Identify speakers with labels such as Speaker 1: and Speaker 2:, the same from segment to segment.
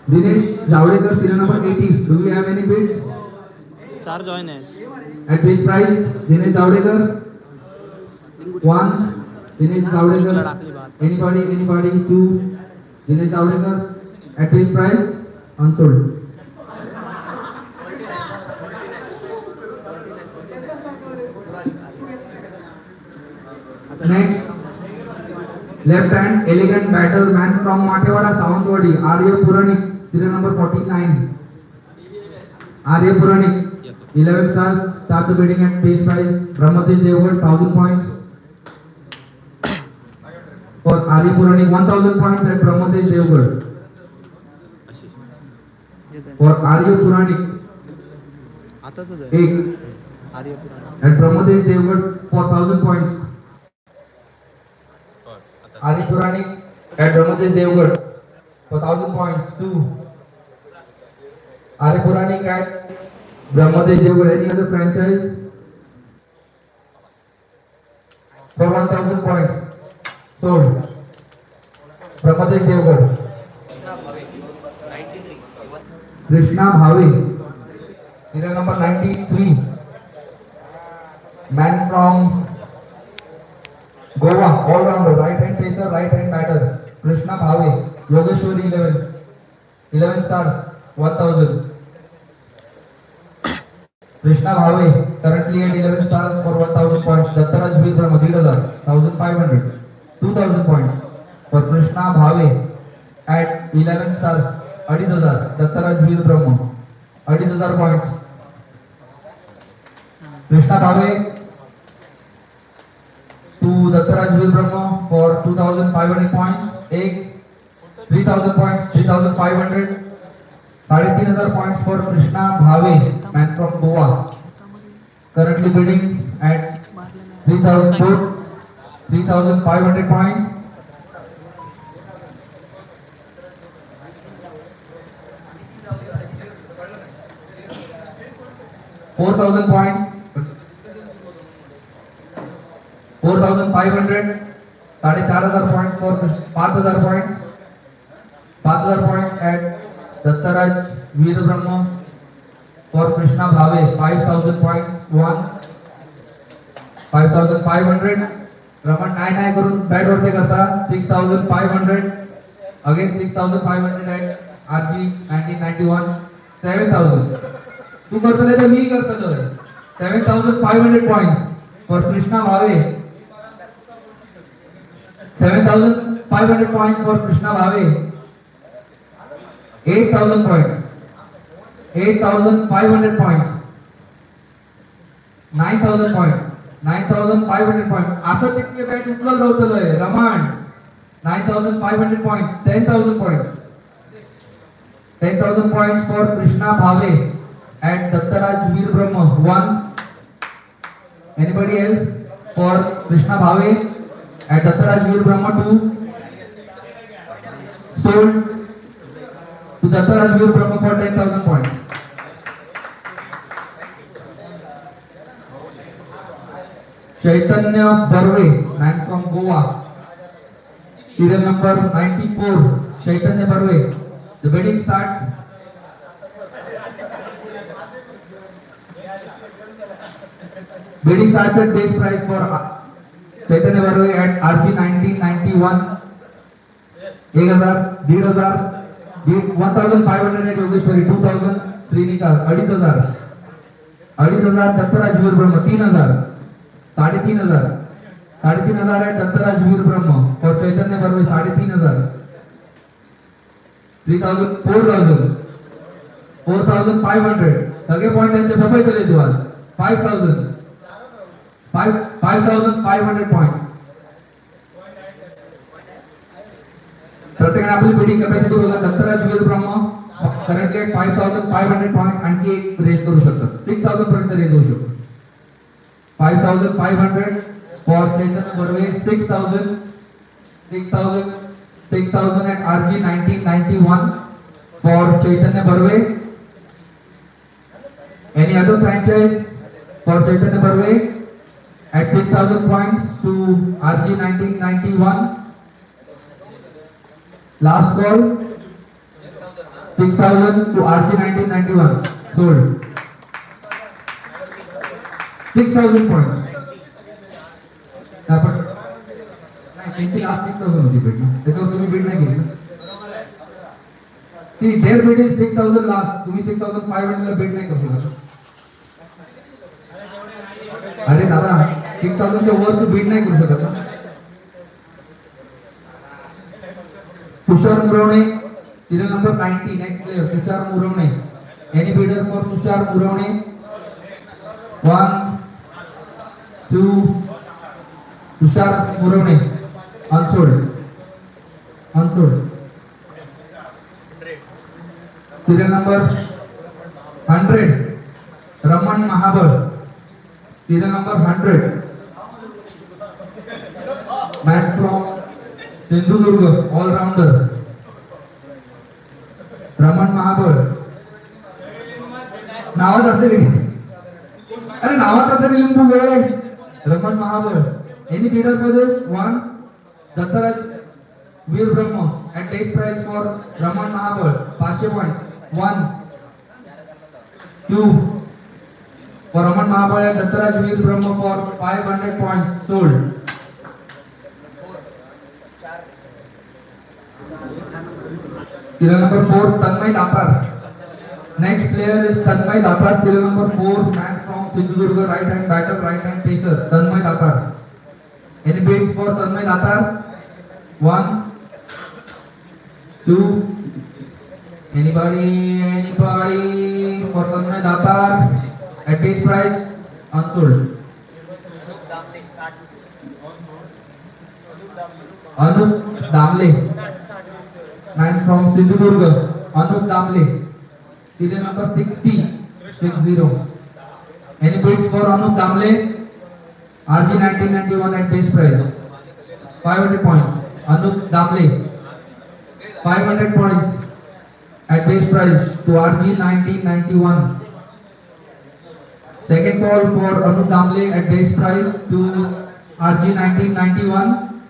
Speaker 1: Dinesh Javadekar, serial number 80. Do we have any bids?
Speaker 2: 4 join है.
Speaker 1: At this price, Dinesh Javadekar. One. Dinesh Javadekar. Anybody? Two. Dinesh Javadekar. At this price, unsold. Next, left hand elegant batter man from Matewada, Savantwadi, Arya Puranik, serial number 49. Arya Puranik, 11 stars, start the bidding at base price. Brahmadev Devgad, 1000 points. For Arya Puranik, 1000 points at Brahmadev Devgad. For Arya Puranik,
Speaker 2: आता तो है.
Speaker 1: एक
Speaker 2: आर्य पुराण.
Speaker 1: at Brahmadev Devgad for 1000 points. Arya Puranik at Brahmadev Devgad for 1000 points. Two. Arya Puranik at Brahmadev Devgad. Any other franchise? For 1000 points. Sold. Brahmadev Devgad. Krishna Bhave. Serial number 93. Man from Goa, all-rounder, right-hand pacer, right-hand batter. Krishna Bhave, Yogeshwari 11. 11 stars, 1000. Krishna Bhave, currently at 11 stars for 1000 points. Dattaraj Veer Brahma, 1000, 1500. 2000 points for Krishna Bhave at 11 stars, 2500. Dattaraj Veer Brahma, 2500 points. Krishna Bhave to Dattaraj Veer Brahma for 2500 points. Ek 3000 points, 3500. 3500 points for Krishna Bhave, man from Goa. Currently bidding at 3500 points. $4,000 points. 4,500. 4,500 points for 5,000 points. 5,000 points at Dattaraj Veer Brahma for Krishna Bhave. 5,000 points. 5,500. Raman 9 करून bat वरती करता. 6,500. Again 6,500 at RG 1991. 7,000. तू करतले तर मी करतलो. 7,500 points for Krishna Bhave. 7,500 points for Krishna Bhave. 8,000 points. 8,500 points. 9,000 points. 9,500 points. आता तितके bat उपलब्ध होतलोय. रमण 9,500 points. 10,000 points. 10,000 points for Krishna Bhave at Dattaraj Veer Brahma. 1. Anybody else for Krishna Bhave at Dattaraj Veer Brahma? 2. Sold to Dattaraj Veer Brahma for 10,000 points. Chaitanya Barve, man from Goa. Serial number 94. Chaitanya Barve. The bidding starts. Bidding starts at base price for Chaitanya Barve at RG 1991. 1,000, 1,500, 1,500 at Yogeshwari. 2,000 Srinikal. 2,500. 2,500 Dattaraj Veer Brahma. 3,000. 3,500. 3,500 at Dattaraj Veer Brahma for Chaitanya Barve. 3,500. 3,000. 4,000. 4,500. सगळे point त्यांचे सफाई केले तू आज. 5,000. 5,500 points. प्रत्येकाने आपली bidding capacity बघा. दत्तराज वीर ब्रह्म currently 5,500 points आणखी एक रेस करू शकतात. 6,000 पर्यंत रेस होऊ शकतो. 5,500 for Chaitanya Barve. 6,000 at RG 1991 for Chaitanya Barve. Any other franchise for Chaitanya Barve at 6,000 points to RG 1991. Last call. 6,000 to RG 1991. Sold. 6,000 points. आपण नाही त्यांची लास्ट 6,000 होती बीड ना, त्याच्यावर तुम्ही बीड नाही केली ना. ती देअर बीड इज 6,000 लास्ट, तुम्ही 6,500 ला बीड नाही करू शकत. अरे दादा 6,000 च्या वर तू बीड नाही करू शकत ना. Tushar मुरवणे, serial number 90, next player Tushar मुरवणे. Any bidder for Tushar मुरवणे? 1, 2, Tushar मुरवणे. Unsold. Unsold. Serial number 100, Raman Mahabal. Serial number 100. Man from Sindhudurg, all rounder. रमण महाबळ. नावात असेल, अरे नावात असेल लिंबू गे. रमण महाबळ. Any bidder for this? 1, Dattaraj Veer Brahma at base price for Raman Mahabal 500 points. 1, 2 for Raman Mahabal at Dattaraj Veer Brahma for 500 points. Sold. Serial number 4, Tanmay Datar. Next player is Tanmay Datar. Serial number 4, man from Sindhudurga, right hand batter, right hand pacer. Tanmay Datar. Any bids for Tanmay Datar? 1, 2. Anybody for Tanmay Datar at base price? Unsold. Anup Damle. Man from Sindhudurga, Anup Damle. Serial number 60. Any bids for Anup Damle? RG 1991 at base price. 500 points. Anup Damle. 500 points at base price to RG 1991. Second call for Anup Damle at base price to RG 1991.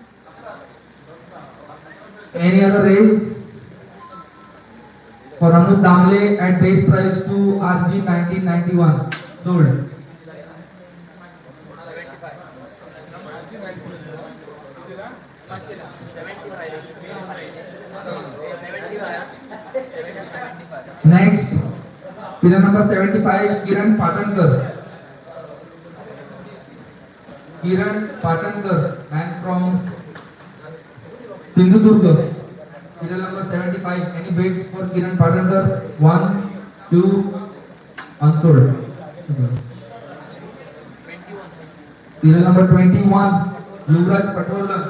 Speaker 1: Any other raise? For Anup Damle at base price to RG 1991. Sold. Next, serial number 75, Kiran Patankar. Kiran Patankar, man from Sindhudurga. Serial number 75. Any bids for Kiran Patankar? 1, 2. Unsold. Serial number 21. Yuvraj Patwardhan.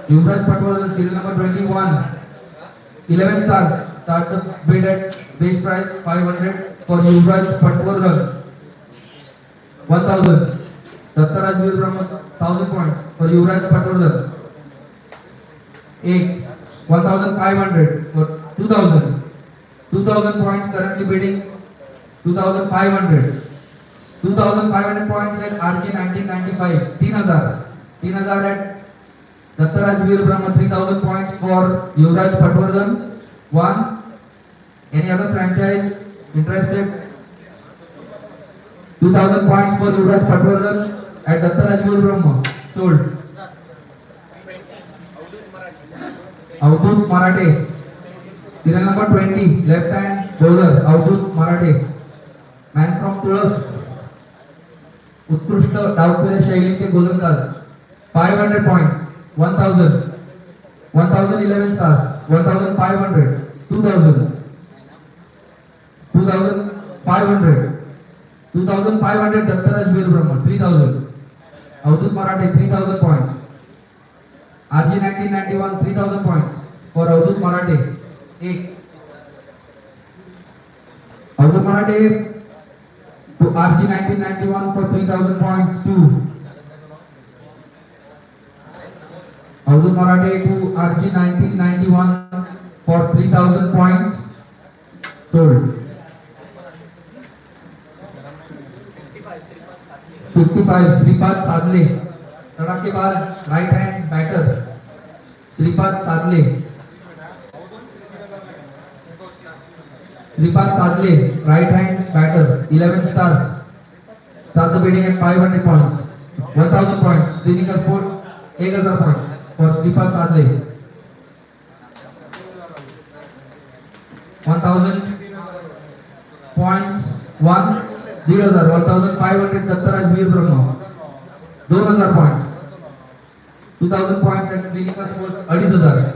Speaker 1: Yuvraj Patwardhan. Serial number 21. 11 stars. Start the bid at base price 500 for Yuvraj Patwardhan. 1,000. Dattaraj Veer Brahma 1,000 points for Yuvraj Patwardhan. 8. 1,500 for 2,000. 2,000 points currently bidding. 2,500. 2,500 points at RG 1995. 3,000. 3,000 at Dattaraj Veer Brahma. 3,000 points for Yuvraj Patwardhan. 1. Any other franchise interested? 2,000 points for Yuvraj Patwardhan at Dattaraj Veer Brahma. Sold. Avdut Marathe. Serial number 20, left hand bowler, Avdut Marathe. Man from Tulas. उत्कृष्ट डावपेरे शैलीचे गोलंदाज. 500 points. 1,000. 1,011 stars. 1,500. 2,000. 2,500. 2,500 Dattaraj Veer Brahma. 3,000. Avdut Marathe 3,000 points. RG 1991 3,000 points for Avdut Marathe. 1. Avdut Marathe to RG 1991 for 3,000 points. 2. Avdut Marathe to RG 1991 for 3,000 points. Sold. 55 Sripad Sadle. तड़ाकेबाज right hand batter Shripad Sadle. Sripat Sadle, right hand batter, 11 stars. Start the bidding at 500 points. 1000 points. Srinika Sports, 1000 points for Sripat Sadle. 1000 points. 1500 Dattaraj Veer Brahma. 2000 points. 2000 points at Srinika Sports, 2500.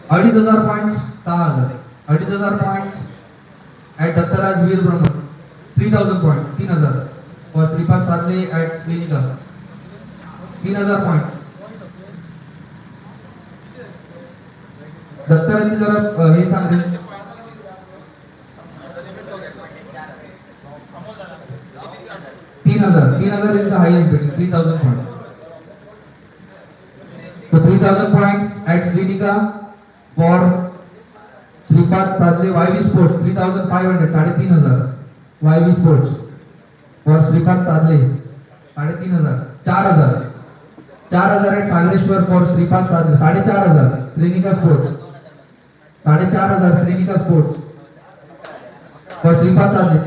Speaker 1: 2500 points, 6000. 2500 points at Dattaraj Veer Brahma. 3000 points, 3000 for Sripat Sadle at Srinika. 3000 points. दत्तरांची जरा हे सांगते 3000 is the highest bidding, 3000 points. So 3000 points at Srinika for Sripat Sadle YV Sports, 3500, 3500 YV Sports for Sripat Sadle, 3500, 4000 at Sagreshwar for Sripat Sadle, 4500 Srinika Sports, 4500 Srinika Sports for Sripat Sadle,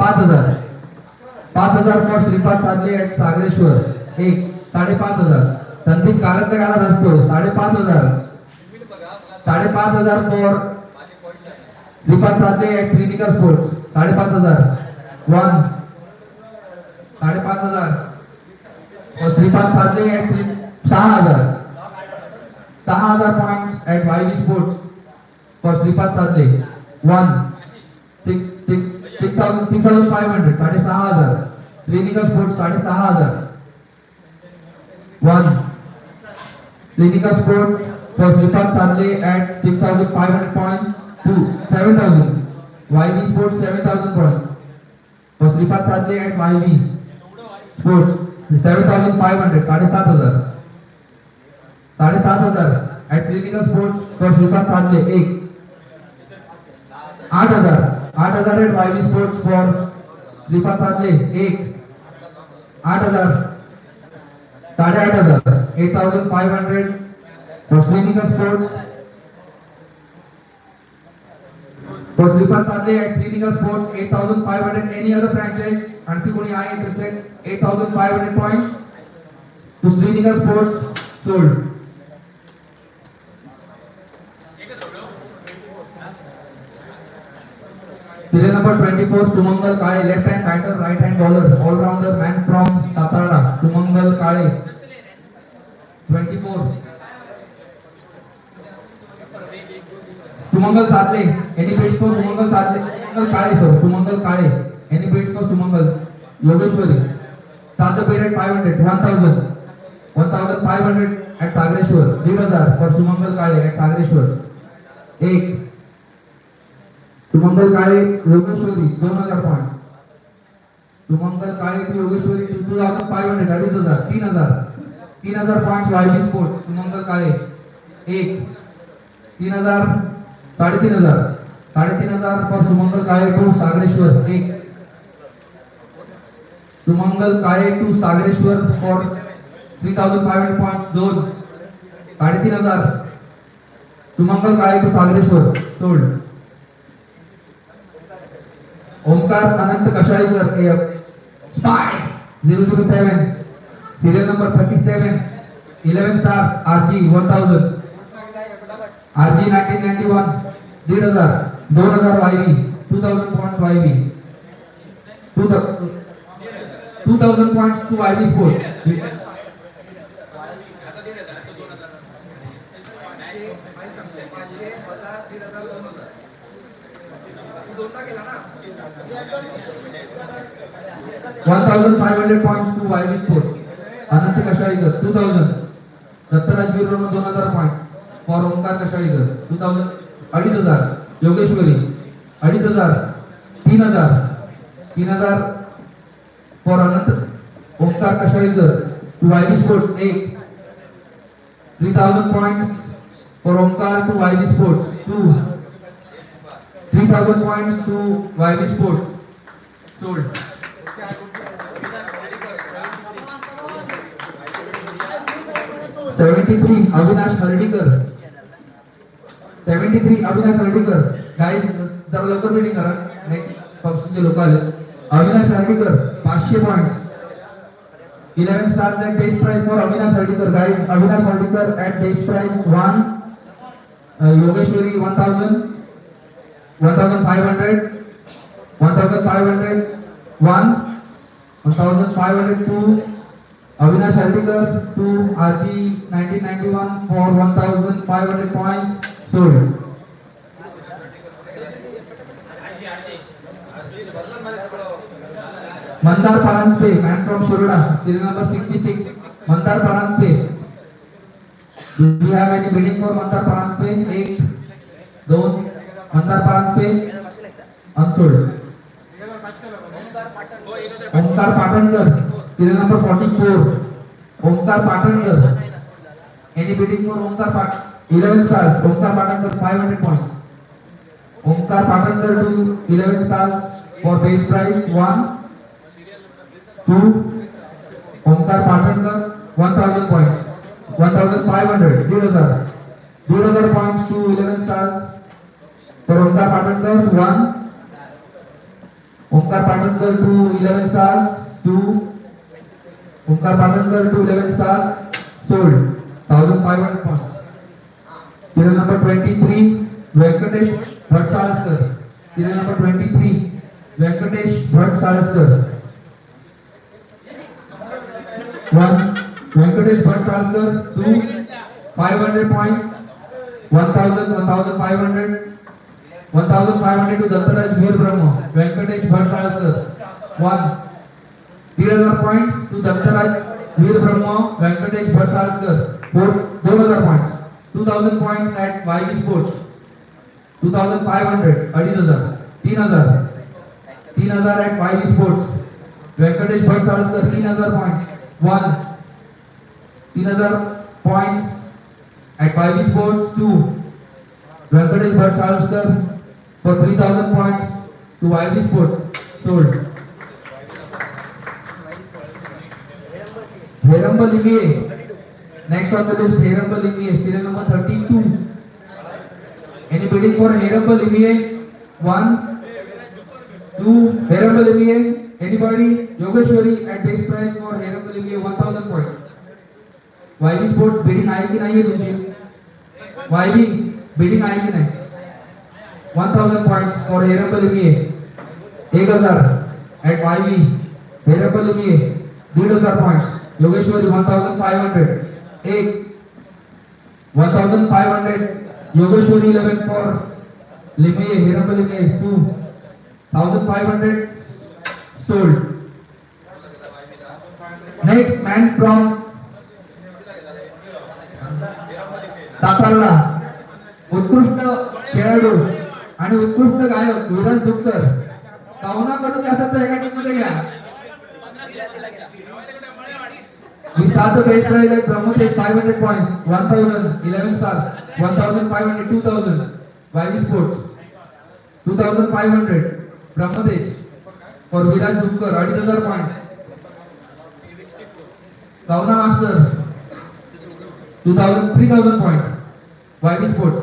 Speaker 1: 5000 for Sripat Sadle at Sagreshwar, 5500 Sandeep कालत गाला असतो 5500 for Sripat Sadle at Srinika Sports, 5500 5500 for Sripat Sadle at 6000 points at YV Sports for Sripat Sadle, 6500 6000 Srinika Sports, 6500 Srinika Sports for Sripat Sadle at 6500 points to 7000 YV Sports, 7000 points for Sripat Sadle at YV Sports, 7500 7000 at Srinika Sports for Sripat Sadle, 8000 at YV Sports for Sripat Sadle, 8000 8500 for Srinika Sports for Sripat Sadle at Srinika Sports, 8500. Any other franchise आणखी कोणी आहे interested? 8500 points to Srinika Sports, sold. Serial number 24, Sumangal Kale, left hand batter, right hand bowler, all rounder, man from Tatarada, Sumangal Kale, 24. Sumangal Sadle, any bids for Sumangal Sadle? Sumangal Kale, sir, Sumangal Kale, any bids for Sumangal? Yogeshwari, start the bid at 500, 1500 at Sagreshwar, 1000 for Sumangal Kale at Sagreshwar, 8. Sumangal Kale, Yogeshwari, 2000 points. Sumangal Kale to Yogeshwari, 2500, that is 3000 points YV Sports, Sumangal Kale, 8. 3000, 3500 for Sumangal Kale to Sagreshwar, 8. Sumangal Kale to Sagreshwar for 3500 points, 2. 3500. Sumangal Kale to Sagreshwar, sold. Omkar Anant Kashalikar, Spy 007, serial number 37, 11 stars, RG 1000, RG 1991, 2000 YV, 2000 points YV, 2000 points to YV Sport. $1,500 points to YV Sports. Anant Kashalikar, 2000. Dattaraj Veer Brahma, 2000 points for Omkar Kashalikar, 2000. 2500. Yogeshwari, 2500. 3000 for Anant Omkar Kashalikar to YV Sports, 8. 3000 points for Omkar to YV Sports, 2. 3000 points to YV Sports, sold. 73 Avinash Hardikar, 73 Avinash Hardikar guys जरा लवकर bidding करा. Next पक्षाचे लोक आले. Avinash Hardikar 500 points. 11 stars at base price for Avinash Hardikar guys. Avinash Hardikar at base price 1. Yogeshwari 1000, 1500, 1500, 1, 1502. Avinash Hardikar 2 RG 1991 for 1500 points sold. Mandar Paranspay, man from Shiroda, serial number 66. Mandar Paranspay. Do you have any bidding for Mandar Paranspay? 8, 2. Mandar Paranspay, unsold. Omkar Patankar, serial number 44. Omkar Patankar. Any bidding for Omkar Pat? 11 stars. Omkar Patankar 500 points. Omkar Patankar to 11 stars for base price 1. 2. Omkar Patankar 1000 points. 1500. 1,500 points to 11 stars for Omkar Patankar 1. Omkar Patankar to 11 stars 2. Omkar Patankar to 11 stars sold. 1500 points. Serial number 23 Venkatesh Bhatt Salaskar. Serial number 23 Venkatesh Bhatt Salaskar. 1. Venkatesh Bhatt Salaskar 2. 500 points. 1000, 1500. 1500 to Dattaraj Veer Brahma. Venkatesh Bhatt Salaskar 1. 3000 points to Dattaraj Veer Brahma. Venkatesh Bhatt Salaskar 4. 2000 points. 2000 points at YV Sports. 2500. 2500. 3000. 3000 at YV Sports. Venkatesh Bhatt Salaskar 3000 points. 1. 3000 points at YV Sports. 2. Venkatesh Bhatt Salaskar for 3000 points to YV Sports. Sold. Herambal Limie. Next on the list, Herambal Limie, serial number 32. Any bidding for Herambal Limie? 1, 2. Herambal Limie. Anybody? Yogeshwari at base price for Herambal Limie 1000 points. YV Sports bidding आहे की नाही तुमची? YV bidding आहे की नाही? 1000 points for Herambal Limie. 1000 at YV. Herambal Limie 1500 points. Yogeshwari 1500. 1. 1500. Yogeshwari 11 for Limie. Herambal Limie 2. 1500 sold. Next man from तातारला उत्कृष्ट खेळाडू आणि उत्कृष्ट गायक विराज दुक्कर पाहुणाकडून जास्त एका टीम मध्ये घ्या. We start the base price at Brahmatesh 500 points, 1000, 11 stars, 1500, 2000, YV Sports, 2500, Brahmatesh for Viraj Dukkar, 2500 points. Kauna Masters, 3000 points, YV Sports.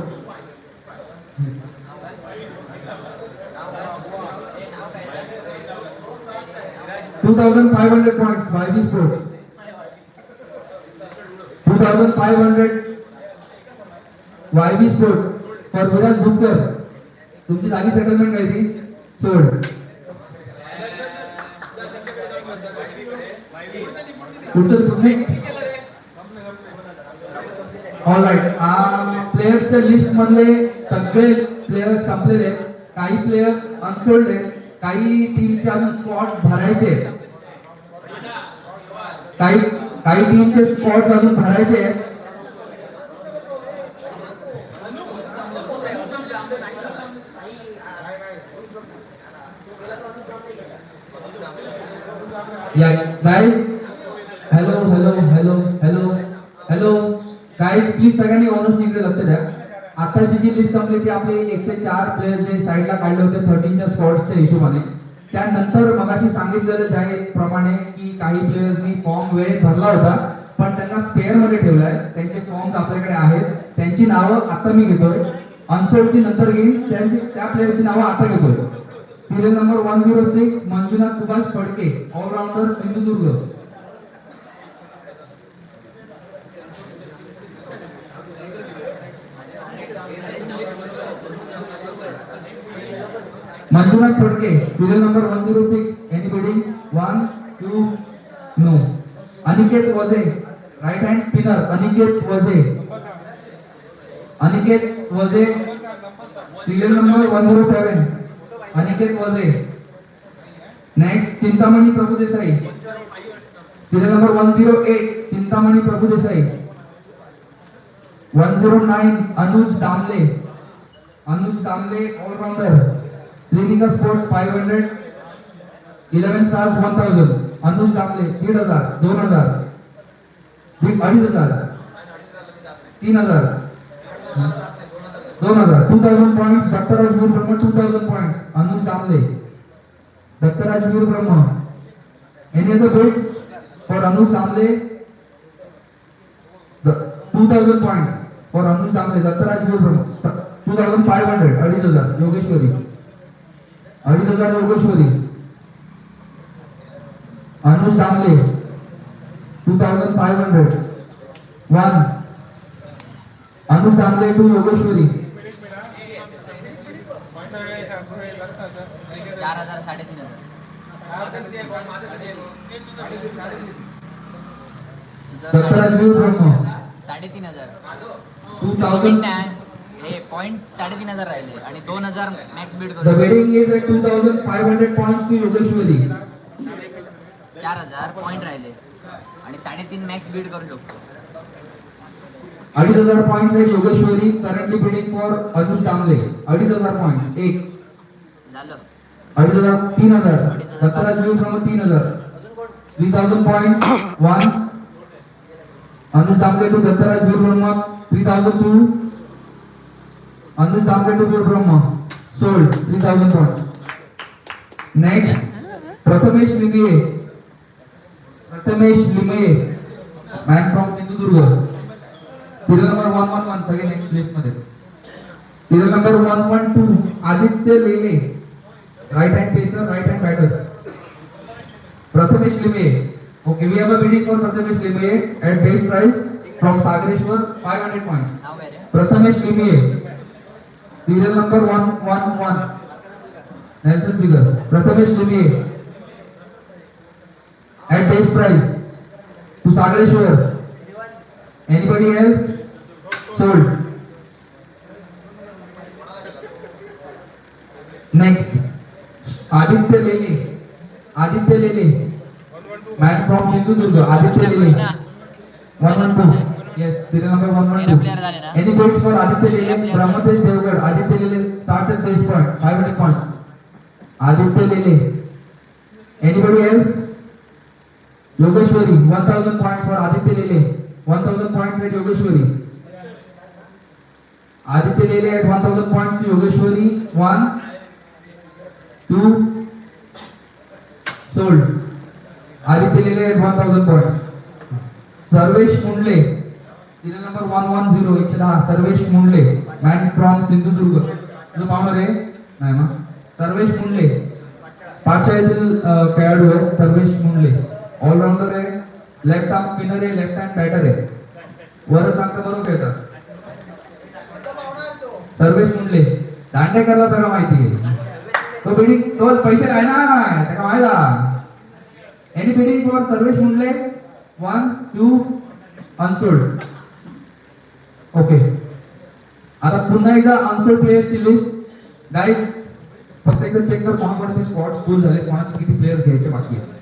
Speaker 1: $2,500 points, YV Sports. 2,500 YV Sports for Viraj Dukkar. तुमची जागी सेटलमेंट काय ती? Sold. पुढचं next. All right. प्लेयर्सच्या list मधले सगळे players संपलेले. काही players unsold आहेत. काही टीमचे अजून स्पॉट भरायचे. काही टीमचे स्पॉट अजून भरायचे आहेत. गाइस हॅलो गाइस प्लीज सगळ्यांनी ओनर्सकडे लक्ष द्या. आताची जी लिस्ट संपली ती आपले 104 प्लेयर्स जे साइडला काढले होते 13च्या स्पॉट्सच्या हिशोबाने. त्यानंतर मगाशी सांगितलेलं जाहीर प्रमाणे की काही प्लेयर्सनी फॉर्म वेळेत भरला होता पण त्यांना स्पेअर मध्ये ठेवलाय. त्यांचे फॉर्म्स आपल्याकडे आहेत. त्यांची नावं आता मी घेतोय. अनसोल्डची नंतर घेईन, त्या प्लेयरची नावं आता घेतोय. Serial number 106 Manjunath Subhash Phadke, allrounder Sindhudurg. Manjunath Phadke, serial number 106. Any bidding? 1, 2, no. Aniket Waje, right hand spinner. Aniket वजे, अनिकेत वजे, serial number 107. Aniket Vaje. Next Chintamani Prabhudesai, serial number 108. Chintamani Prabhudesai. 109 Anuj Damle, Anuj Damle, all rounder. Shrinika sports 500. 11 stars 1000. Anuj Damle 1500, 2000, 2500, 3000, 2000, 2000 points. Dattaraj Veer Brahma 2000 points. Anuj Damle, Dattaraj Veer Brahma. Any other bids for Anuj Damle? 2000 points for Anuj Damle, Dattaraj Veer Brahma. 2500, 2500 Yogeshwari, 2500 Yogeshwari. Anuj Damle 2500. 1. Anuj Damle 2 Yogeshwari.
Speaker 3: 4000 3,500.
Speaker 1: Dattaraj Veer Brahma
Speaker 3: 3,500.
Speaker 1: 2000.
Speaker 3: Hey point 3,500 राहिले आणि 2,000 max beat
Speaker 1: The
Speaker 3: करू.
Speaker 1: bidding is at 2500 points to Yogeshwari.
Speaker 3: 4,000 point राहिले आणि 3.5 max beat करू शकतो.
Speaker 1: 2500 points at Yogeshwari. Currently bidding for Anuj Damle 2500 points. 1.
Speaker 3: झालं.
Speaker 1: 2500, 3000. दत्तराज वीर ब्रह्म 3000. 3000 points. 1. Anuj Damle to Dattaraj Veer Brahma 3002. Anuj Damle to Veer Brahma sold 3000 points. Next Prathamesh Limaye, Prathamesh Limaye, man from Sindhudurg. Serial number 111 सगळे next list मध्ये. Serial number 112 Aditya Lele, right hand pacer, right hand batter. Prathamesh Limaye. Okay, we have a bidding for Prathamesh Limaye at base price from Sagareshwar 500 points.
Speaker 3: नाव काय रे?
Speaker 1: Prathamesh Limaye, serial number 111 Nelson figure. Prathamesh Limaye at base price to Sagareshwar. Anybody else? Sold. Next Aditya Lele, Aditya Lele, man from Sindhudurga. Aditya Lele 112. Yes, serial number 112. Any bids for Aditya Lele? Brahmadev Devgad. Aditya Lele starts at base point 500 points. Aditya Lele. Anybody else? Yogeshwari 1000 points for Aditya Lele. 1000 points at Yogeshwari. Aditya Lele at 1000 points to Yogeshwari. 1, 2, sold. Aditya Lele at 1000 points. Sarvesh Mundle, serial number 110. इच्छा सर्वेश मुंडले, man from Sindhudurg. जो पाहुणार आहे नाही ना, सर्वेश मुंडले पाचव्या येथील खेळाडू आहे. सर्वेश मुंडले allrounder आहे, लेफ्ट आर्म स्पिनर आहे, लेफ्ट हँड बॅटर आहे. वर सांगता बरोबर खेळतात. सर्वेश मुंडले दांडेकरला सगळं माहिती आहे. तो बिडिंग तो पैसे राहणार त्याला माहिती. Any bidding for Sarvesh Mundle? 1, 2 unsold. Okay, आता पुन्हा एकदा अनसोल्ड प्लेयर्सची लिस्ट. गाईज फक्त एकदा चेक कर कोणाकोणाचे स्पॉट्स फुल झाले, कोणाचे किती प्लेयर्स घ्यायचे बाकी आहे.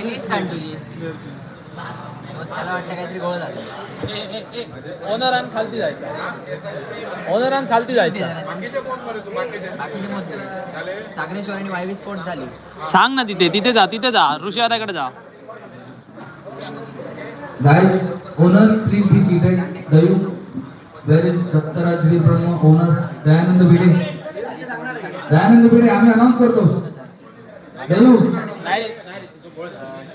Speaker 3: लिस्ट आण तुझी. त्याला वाटतं काहीतरी गोळ झालं.
Speaker 2: ओनर आणि खालती जायचा. ओनर आणि खालती जायचा.
Speaker 3: बाकीचे मोजले. सागरेश्वर आणि वायवी स्पोर्ट झाली.
Speaker 2: सांग ना तिथे जा ऋषी दादाकडे जा.
Speaker 1: Guys, owners, please be seated. Dayu, where is Dattaraj V from owner? Dayanand Bide. Dayanand Bide, आम्ही अनाउन्स करतो. दयू,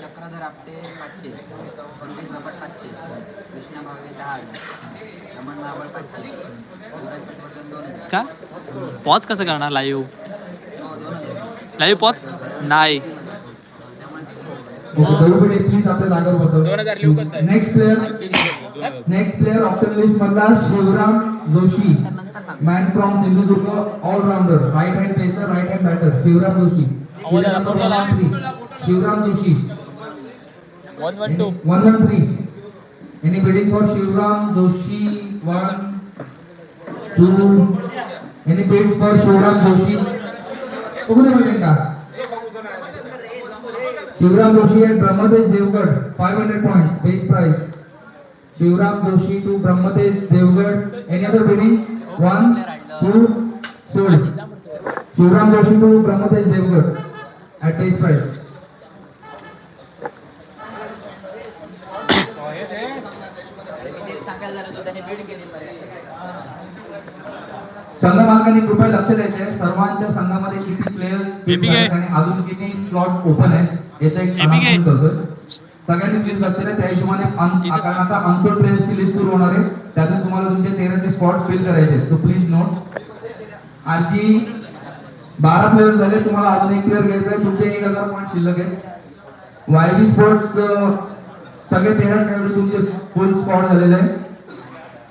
Speaker 3: चक्रधर आपटे 500, पंकज बापट 500, कृष्णा भावे 10,000, रमण महाबळ 500, सूरज पटवर्धन 2,000.
Speaker 2: का पॉज कसं करणार लाईव्ह?
Speaker 3: हो, 2,000.
Speaker 2: लाईव्ह पॉज नाही.
Speaker 1: दयू बिडे प्लीज आपल्या जागेवर बसव. नेक्स्ट प्लेयर ऑप्शन लिस्ट मधला शिवराम जोशी,
Speaker 3: तर नंतर सांग.
Speaker 1: Man from Sindhudurg, allrounder, right hand pacer, right hand batter, Shivram Joshi. Serial number 113, Shivram Joshi.
Speaker 2: 112.
Speaker 1: 113. Any bidding for Shivram Joshi? 1, 2. Any bids for Shivram Joshi? कोणी म्हणते का? Shivram Joshi and Brahmadesh Devgad, 500 points, base price. Shivram Joshi to Brahmadesh Devgad. Any other bidding? 1, 2, sold. Shivram Joshi to Brahmadesh Devgad at base price.
Speaker 3: तेच सांगायला झालं होतं, त्याने बीड केली पाहिजे.
Speaker 1: संघ मालकांनी कृपया लक्ष द्यायचे सर्वांच्या संघामध्ये किती
Speaker 2: APK.
Speaker 1: प्लेयर्स आणि अजून किती स्लॉट्स ओपन आहेत याचा एक
Speaker 2: APK.
Speaker 1: announcement करतोय. सगळ्यांनी प्लीज लक्ष द्या त्या हिशोबाने कारण आता अनसोल्ड प्लेयर्सची लिस्ट सुरू होणार आहे त्यातून तुम्हाला तुमचे 13चे स्पॉट्स फिल करायचे so please note. Archi 12 players झाले तुम्हाला अजून एक प्लेयर घ्यायचा आहे तुमचे 1000 पॉईंट शिल्लक आहेत. वायबी स्पोर्ट्स सगळे 13 खेळाडू तुमचे फुल स्पॉट झालेले आहे.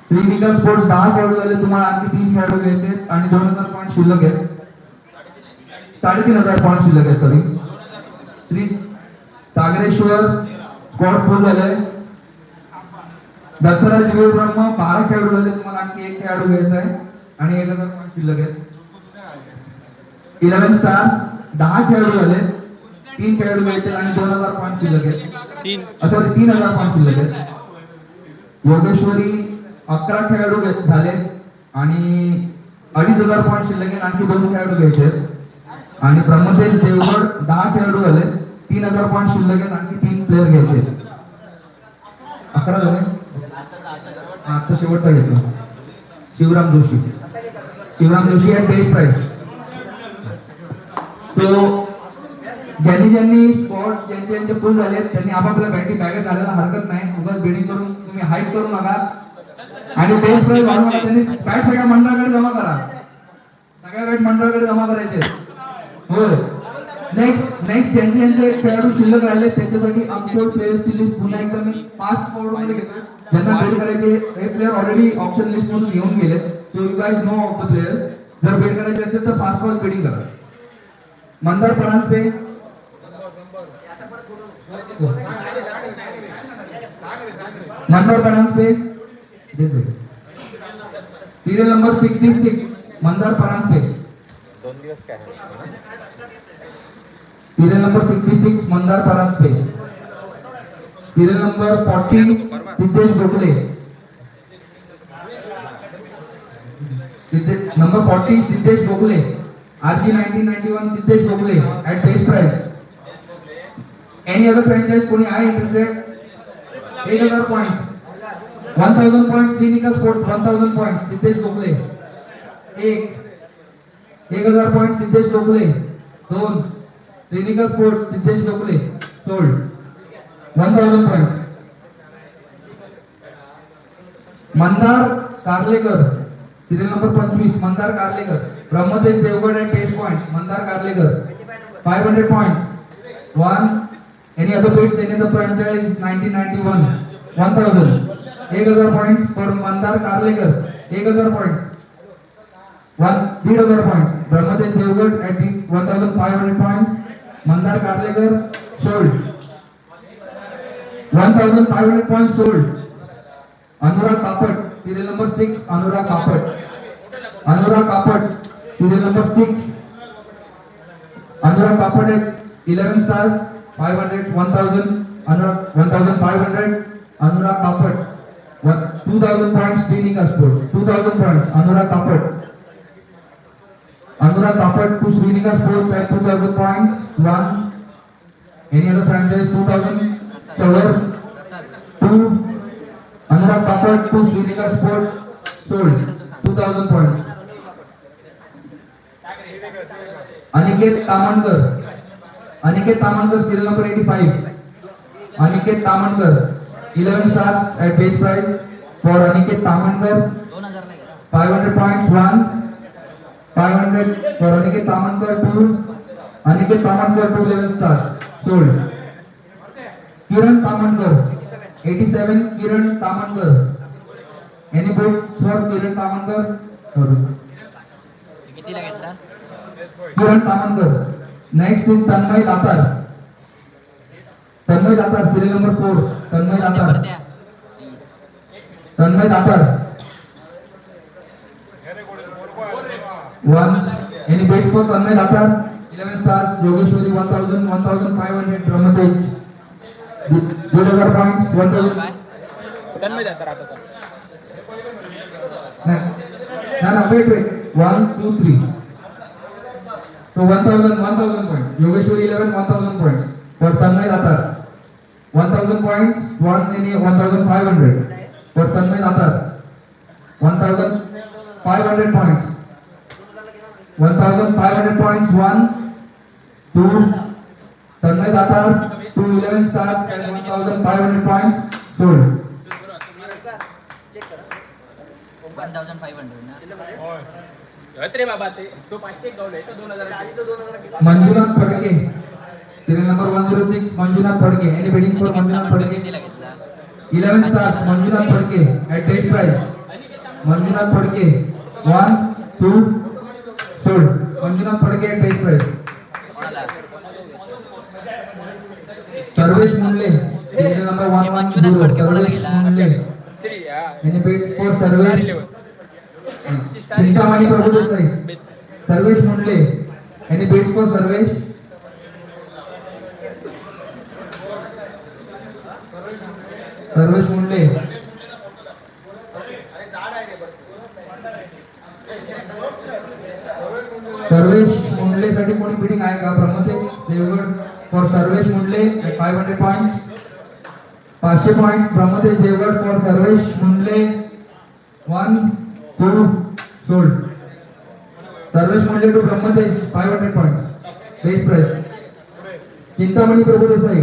Speaker 1: श्रीनिका स्पोर्ट्स 10 खेळाडू झाले तुम्हाला आणखी 3 खेळाडू घ्यायचे आहेत आणि 2000 पॉईंट शिल्लक आहेत. 3500 पॉईंट शिल्लक आहे sorry. Shri Sagareshwar squad full झालंय. दत्तराज वीर ब्रह्म 12 खेळाडू झाले तुम्हाला आणखी 1 खेळाडू घ्यायचा आहे आणि 1000 पॉईंट शिल्लक आहेत. 11 स्टार्स 10 खेळाडू झाले 3 खेळाडू घ्यायचे आणि 2000 पॉईंट शिल्लक आहेत. सॉरी 3000 पॉईंट शिल्लक आहेत. योगेश्वरी 11 खेळाडू झाले आणि 2500 पॉईंट शिल्लक आहेत आणखी 2 खेळाडू घ्यायचे आहेत. आणि ब्रह्मतेज देवगड 10 खेळाडू झाले 3000 पॉईंट शिल्लक आहेत आणखी 3 प्लेयर घ्यायचे आहेत. 11 झाले आता शेवटचा घेतो Shivram Joshi. Shivram Joshi at base price. So ज्यांनी स्पॉट ज्यांचे फुल झाले त्यांनी आपापल्या बॅटी बॅगेत घालायला हरकत नाही. उगाच बिडिंग करून तुम्ही हाईक करू नका आणि बेस प्राइस वाढवा. त्यांनी बॅट सगळ्या मंडळाकडे जमा करा. सगळ्या बॅट मंडळाकडे जमा करायचे. हो नेक्स्ट ज्यांचे खेळाडू शिल्लक राहिले त्यांच्यासाठी अनसोल्ड प्लेयर्सची लिस्ट पुन्हा एकदा मी फास्ट फॉरवर्ड मध्ये घेतो. ज्यांना बिड करायचे हे प्लेयर ऑलरेडी ऑप्शन लिस्ट मधून घेऊन गेले. So you guys know of the players. जर बिड करायचे असेल तर फास्ट बिडिंग करा. Mandar Paranjape Mandar Paranjape serial number 66 Mandar Paranjape. Serial number 66 Mandar Paranjape. Serial number 40 Siddhesh Gokhale. Number 40 Siddhesh Gokhale. RG 1991 Siddhesh Gokhale at base price. Any other franchise कोणी आहे interested? 1000 points 1000 points Shrinika sports 1000 points Siddhesh Gokhale. 1000 points Siddhesh Gokhale. 2 Shrinika sports Siddhesh Gokhale sold 1000 points. Mandar Karlekar serial number 25 Mandar Karlekar. Brahmadesh Devgad at test point Mandar Karlekar 500 points. 1 any other bids any other franchise 1991 1000 1000 points for Mandar Karlekar. 1000 points 1500 points. Brahmadesh Devgad at 1500 points. Mandar Karlekar sold 1500 points sold. Anurag Kapat serial number 6 Anurag Kapat. Anurag Kapat serial number 6 Anurag Kapat at 11 stars 500 1000 Anurag 1500 Anurag Kapat. 2000 points, Srinika Sports. 2000 points, Anurag Kapat. Anurag Kapat to Srinika Sports at 2000 points. 1. Any other franchise? 2000. Chawar. 2. Anurag Kapat to Srinika Sports. Sold. 2000 points. Aniket Tamangar. Aniket Tamangar, serial number 85. Aniket Tamangar. 11 stars at base price for Aniket Tamangar.
Speaker 3: 2000 ला गेला.
Speaker 1: 500 points. 1. 500 for Aniket Tamangar. 2. Aniket Tamangar to 11 stars. Sold. Kiran Tamangar. 87. Kiran Tamangar. Any bids for Kiran Tamangar?
Speaker 3: कितीला घेतला?
Speaker 1: Kiran Tamangar. Next is Tanmay Datar. Tanmay Datar, serial number 4. Tanmay Datar.
Speaker 3: द्या.
Speaker 1: Tanmay Datar. 1. Any bids for Tanmay Datar? 11 stars. Yogeshwari 1000, 1500. Ramatej. 2000 points. 1000.
Speaker 3: काय?
Speaker 2: तन्मय जाता आता sir.
Speaker 1: No, wait. 1, 2, 3. So 1000 points. Yogeshwari 11, 1000 points. For Tanmay Datar. 1000 points. 1500. For Tanmay Datar. 1500 points. 1500 points. 1, 2. Tanmay Datar. 2 11 stars and 1500 points. Sold.
Speaker 3: 1500 ना.
Speaker 2: रे बाबा ते तो 500 गावले तर 2000.
Speaker 1: Manjunath Phadke. Serial number 106. Manjunath Phadke. Any bidding for Manjunath Phadke?
Speaker 3: कितीला घेतला?
Speaker 1: 11 stars. Manjunath Phadke at base price. Manjunath Phadke. 1, 2. Sold. Manjunath Phadke at base price.
Speaker 3: कोणाला?
Speaker 1: Sarvesh Mundle. Serial number 110. Sarvesh Mundle.
Speaker 2: Shri
Speaker 1: Any bids for Sarvesh? Chintamani Prabhu Desai. Sarvesh Mundle. Any bids for Sarvesh? Sarvesh Mundle. Sarvesh मुंडले साठी कोणी bidding आहे का? Pramod Devgad for Sarvesh Mundle at 500 points. 500 points. Pramod Devgad for Sarvesh Mundle. 1, 2. Sold. Sarvesh Mundle to Brahmatej 500 points. Base price. Chintamani Prabhu Desai.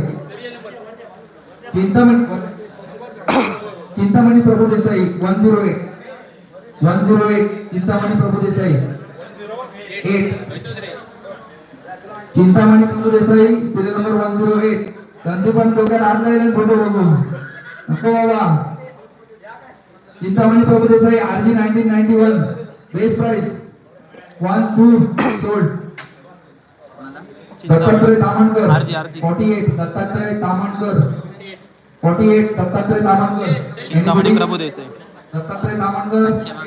Speaker 1: Chintamani Prabhu Desai 108. 108. Chintamani Prabhu Desai 8. Chintamani Prabhu Desai serial number 108. Sandipan डोक्यात हात नाही photo बघू नको बाबा. Chintamani Prabhu Desai RG 1991. Base price 1, 2. Sold.
Speaker 3: कोणाला?
Speaker 1: दत्तात्रय तामणकर
Speaker 2: RG.
Speaker 1: 48. दत्तात्रय तामणकर 48. दत्तात्रय तामणकर.
Speaker 2: चिंतामणी प्रभू देसाई.
Speaker 1: दत्तात्रय तामणकर.
Speaker 3: शेमा.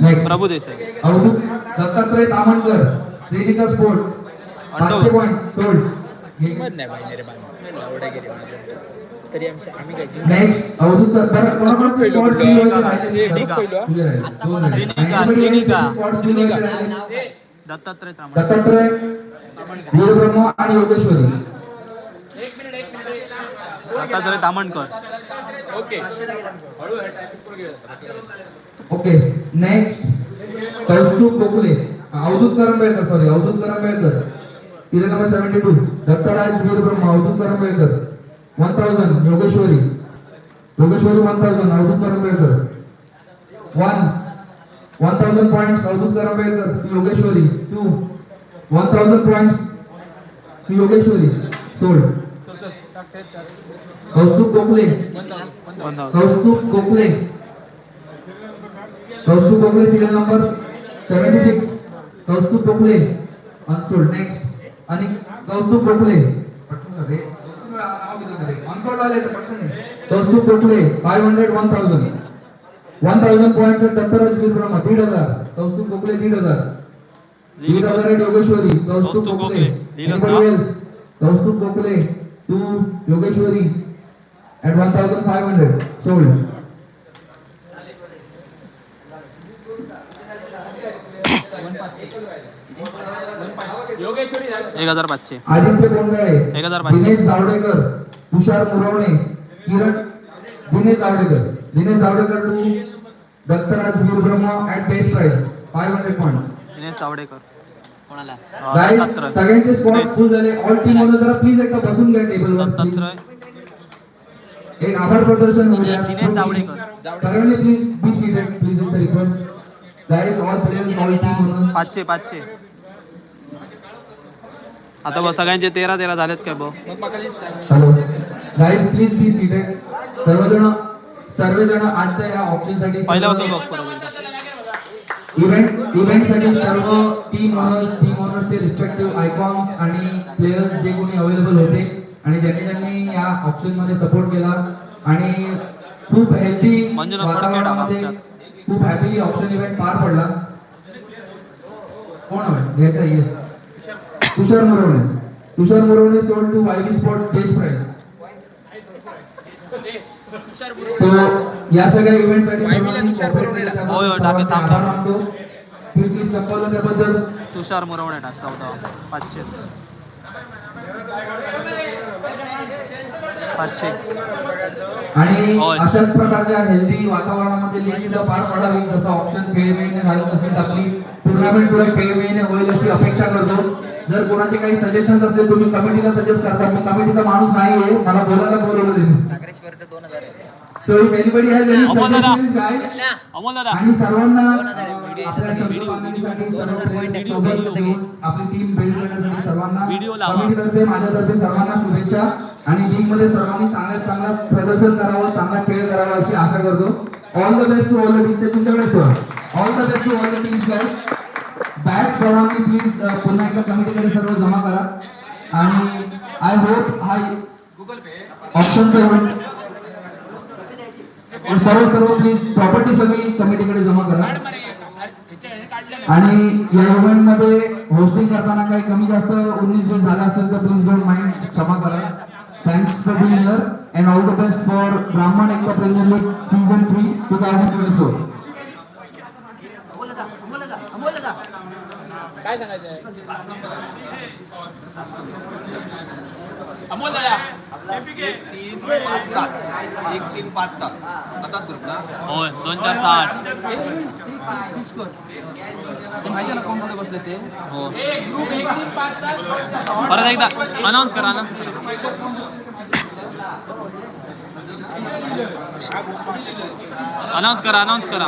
Speaker 1: Next
Speaker 2: Prabhu Desai.
Speaker 1: Avadhut Dattatray Tamankar. Shrinika sport 500 point. Sold.
Speaker 2: हिंमत नाही पाहिजे रे बाबा. एवढे गेले माझे. तरी आम्ही काय जिंकलो.
Speaker 1: नेक्स्ट अवधूत बरं कोणाकोणाचे स्पॉट
Speaker 2: पहिलं.
Speaker 1: फिल व्हायचे राहिले?
Speaker 2: हे ठीक पहिलं.
Speaker 1: तुझे राहिले.
Speaker 3: आता
Speaker 1: दोन
Speaker 3: कोणाला?
Speaker 1: राहिले.
Speaker 2: Shrinika,
Speaker 1: Anybody
Speaker 2: Shrinika.
Speaker 1: else spot fill व्हायचे राहिले?
Speaker 3: नाव काय?
Speaker 2: दत्तात्रय तांबे.
Speaker 1: दत्तात्रय वीरब्रह्म आणि Yogeshwari.
Speaker 2: Dattatray Tamankar. Okay.
Speaker 1: Okay next Kaustubh Gokhale. Avadhut Karambelkar sorry Avadhut Karambelkar. serial number 72. Dattaraj Veerbrahma. Avadhut Karambelkar 1000. Yogeshwari 1000. Avadhut Karambelkar 1000 points. Avadhut Karambelkar to Yogeshwari 2. 1000 points to Yogeshwari. Sold. Kaustubh Gokhale. Kaustubh Gokhale serial number 76. Kaustubh Gokhale unsold. Next आणि कौस्तुभ गोखले पटकन रे. दोन वेळा नाव घेतलं रे. अनसोल्ड आले तर पटकन ये. Kaustubh Gokhale 500. 1000 points at Dattaraj Veerbrahma 1500. Kaustubh Gokhale 1500. 1500 at Yogeshwari. Kaustubh Gokhale. Anybody else? Kaustubh Gokhale to Yogeshwari at 1,500 sold.
Speaker 2: एक हजार पाचशे.
Speaker 1: Aditya Bondale,
Speaker 2: 1,500.
Speaker 1: Dinesh Javadekar, Tushar Murawane, Dinesh Javadekar to Dattaraj Veerbrahma at base price 500 points.
Speaker 2: Dinesh Savadekar.
Speaker 3: कोणाला
Speaker 1: Guys,
Speaker 2: दत्तात्रय.
Speaker 1: सगळ्यांचे स्पॉट फुल झाले. ऑल टीम मध्ये जरा प्लीज एकदा बसून घ्या टेबलवर.
Speaker 2: दत्तात्रय.
Speaker 1: एक आभार प्रदर्शन होऊ द्या.
Speaker 2: दिनेश जावडेकर.
Speaker 1: सगळ्यांनी please be seated please is the request. Guys all players all team म्हणून
Speaker 2: 500. आता बघ सगळ्यांचे 13 झालेत काय भाऊ.
Speaker 1: Hello guys please be seated. सर्वजण आजच्या या ऑप्शन साठी
Speaker 2: पहिल्यापासून बघ बरोबर.
Speaker 1: इव्हेंट साठी सर्व टीम ओनर्सचे रिस्पेक्टिव्ह आयकॉन्स आणि प्लेयर्स जे कोणी अवेलेबल होते आणि ज्यांनी या ऑप्शन मध्ये सपोर्ट केला आणि खूप हेल्दी
Speaker 2: मंजुनाथ
Speaker 1: वातावरणामध्ये
Speaker 2: फडके
Speaker 1: खूप हॅपीली ऑप्शन इव्हेंट पार पडला. कोण आहे घ्यायचा? Yes Tushar Murawane sold to YB sports best price. So या सगळ्या इव्हेंट साठी
Speaker 2: होय, टाके, थांब.
Speaker 1: आभार मानतो. प्लीज संपवलं त्याबद्दल.
Speaker 2: तुषार मुरवणे टाक 14 500.
Speaker 1: आणि
Speaker 2: होय.
Speaker 1: अशाच प्रकारच्या हेल्दी वातावरणामध्ये लीग सुद्धा पार पडावी. जसं ऑप्शन खेळमेळीने झालं तशीच आपली टुर्नामेंट सुद्धा खेळमेळीने होईल अशी अपेक्षा करतो. जर कोणाचे काही सजेशन्स असतील तुम्ही कमिटीला सजेस्ट करता. मी कमिटीचा माणूस नाहीये, मला बोलायला बोलवलं त्यांनी.
Speaker 3: सागरेश्वरचं 2000 आहे.
Speaker 1: So if anybody has any
Speaker 2: Amol दादा.
Speaker 1: सजेशन्स गाइस
Speaker 2: अमोल दादा.
Speaker 1: आणि सर्वांना
Speaker 3: 2000 आहे.
Speaker 1: आपल्या शब्द बांधणीसाठी
Speaker 3: 2000 point आहे.
Speaker 1: सोबत घेऊन आपली टीम बिल्ड करण्यासाठी सर्वांना
Speaker 2: व्हिडिओ लावा.
Speaker 1: कमिटीतर्फे माझ्यातर्फे सर्वांना शुभेच्छा आणि लीग मध्ये सर्वांनी चांगलं प्रदर्शन करावं, चांगला खेळ करावा अशी आशा करतो. All the best to all the team. ते तुमच्याकडे ठेवा. All the best to all the teams guys. Bag सर्वांनी प्लीज पुन्हा एकदा कमिटीकडे सर्व जमा करा आणि आय होप हा ऑप्शनचा इव्हेंट सर्व प्लीज प्रॉपर्टी सगळी कमिटीकडे जमा करा आणि या इव्हेंट मध्ये होस्टिंग करताना काही कमी जास्त 19-20 झाला असेल तर प्लीज डोंट माइंड, क्षमा करा. Thanks for being here and all the best for ब्राह्मण एकता प्रीमियर लीग सीझन 3 2024.
Speaker 2: काय सांगायचं अमोल दादा.
Speaker 3: 1-3-5-7 असाच ग्रुप ना.
Speaker 2: होय 2-4-6-8.
Speaker 3: ते माहिती ना कोण पुढे बसले ते.
Speaker 2: हो परत एकदा अनाऊन्स करा. अनाऊन्स करा.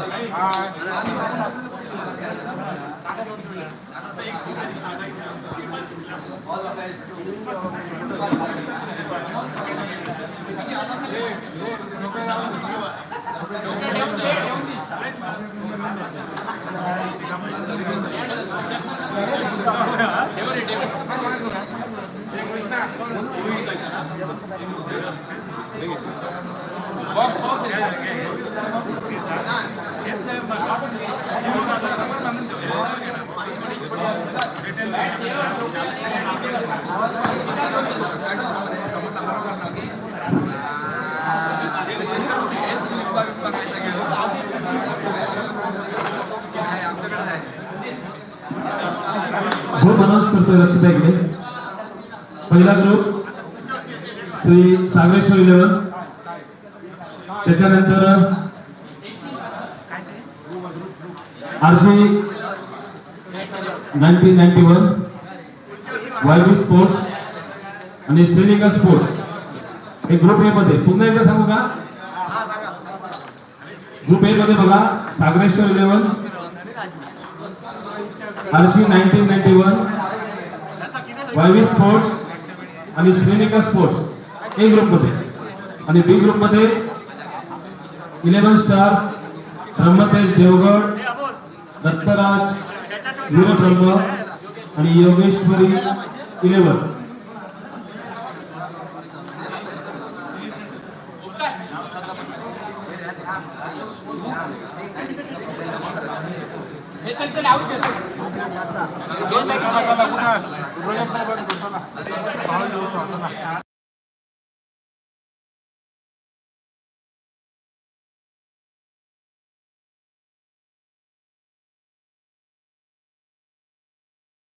Speaker 4: ग्रुप अनाउन्स करतोय. लक्षात आहे इकडे पहिला ग्रुप श्री सागरेश्वर 11, त्याच्यानंतर RG 1991 वायबी स्पोर्ट्स आणि Shrinika sports. Hey group A मध्ये पुन्हा एकदा सांगू का? ग्रुप ए मध्ये बघा सागरेश्वर 11, RG 1991 वायबी स्पोर्ट्स आणि श्रीनिका स्पोर्ट्स ए ग्रुप मध्ये. आणि बी ग्रुप मध्ये 11 स्टार्स, ब्रह्मतेज देवगड, दत्तराज वीरब्रह्म आणि योगेश्वरी 11.
Speaker 3: दोन